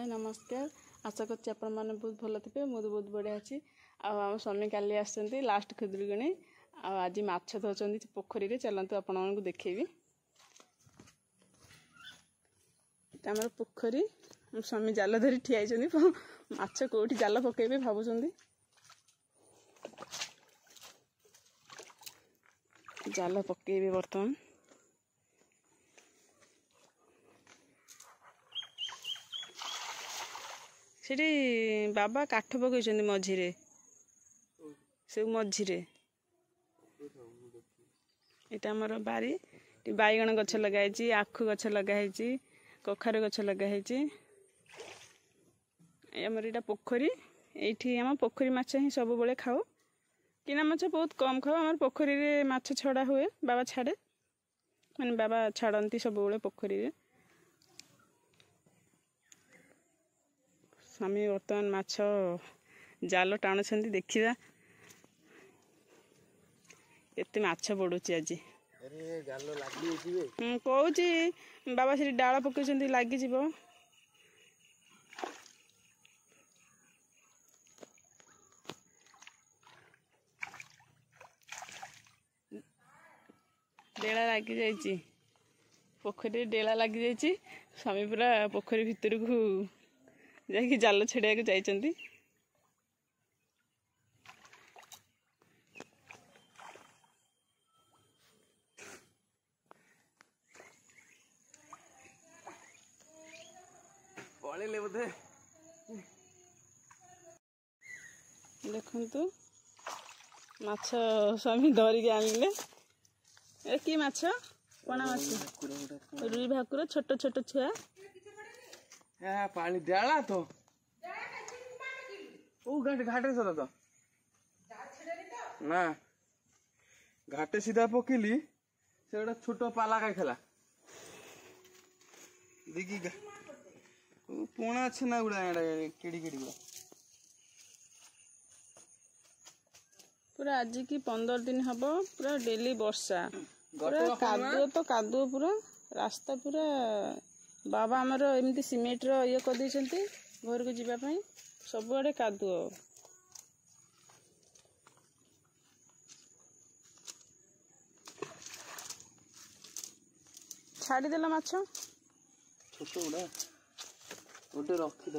हाय नमस्कार आशा कर बहुत भल थे मुझे बहुत बढ़िया अच्छी आम स्वामी काली आसती लास्ट खुदुरगुणी आज माछ धोचंदी पोखरी रे चलतु आपण मानक देखेबी आमर पोखरी स्वामी जाल धरी ठिया माछ कोठी जाल पकेबे भाबुचंदी जाल पकेबे बर्तमान सेठी बाबा काठ पकई मझिरे से मझिरे यहाँ आमर बारी बैगण गछ लगाई आखु गछ लगाई कखारु गछ लगाई आमर यहाँ पोखरी ये आम पोखरी माछ ही सब बेले खाऊ किना माछ बहुत कम खाऊ आम पोखरी रे माछ छड़ा हुए बाबा छाड़े माने बाबा छाड़ती सब बेले पोखरी रे स्वामी बर्तमान माछ जाल टाणुंट देखा एत माछ पड़ुची आज कौची बाबा से डाल पकड़ लगी डेला लगी जाइए पोखरी डेला लगी जाइए स्वामी पूरा पोखरी भितर को जाकि जाल छेड़ा को जाइए पड़े बोधे देखु माछ स्वामी धरिक आनिले ए कि माछ कणा माछ रुई भाकुर छोट छोट छुआ पानी डाला तो ओ घाटे घाटे सदा तो ना घाटे सीधा पकेली से गोटे छोट पाला खाइला देखी पुणा छेना गुड़ा केड़ी केड़ी गुड़ा पूरा आज की 15 दिन हम पूरा डेली वर्षा पूरा कादुओ तो कादुओ पूरा रास्ता पूरा बाबा आमर एमती सीमेंट ये कर घर को जीवाई सबुआड़े कादुओ छाड़देल माछ छोट गुड़ा गोटे रखीद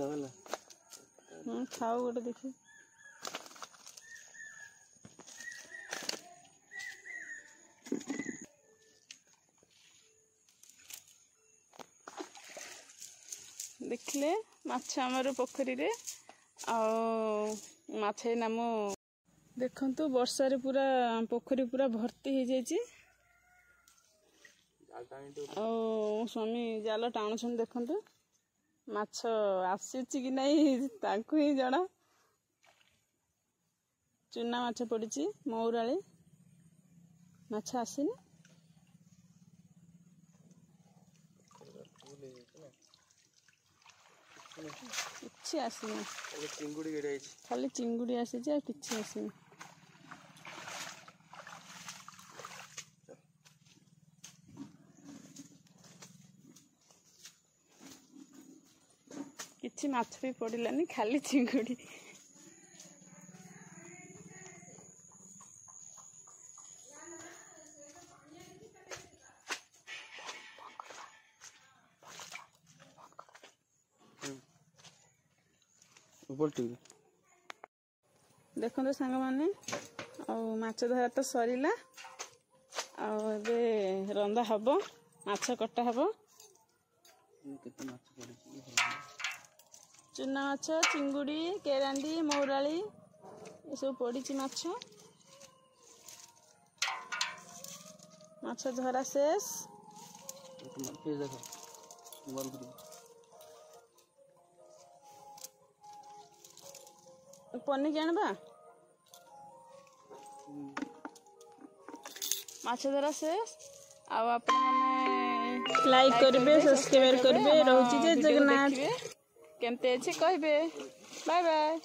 खाओ गोटे देखी देखले माछ आमर पोखरी रे माछ नाम देखंतु वर्षा रे पूरा पोखरी पूरा भर्ती हो जाइए स्वामी जाल टाणुछन देखंतु माछ आसी कि नहीं तांको ही जना चुना माछ पड़ी मौराली माछ आसीनी किसी आसनी खाली चिंगुड़ी आसी किसी आसनी किसी माछ भी पड़ानी खाली चिंगुड़ी देखो सांग मैंने माछ धरा तो सरला रंधा हम माछ कटा हम चुना माछ चिंगुड़ी केरांडी मौराली ये सब पड़ी माछ माछ धरा शेष पनिक आनबा माछ धरा शेष आपने लाइक करेंगे सब्सक्राइब करेंगे रोची जय जगन्नाथ केमते अच्छे कहबे बाय बाय।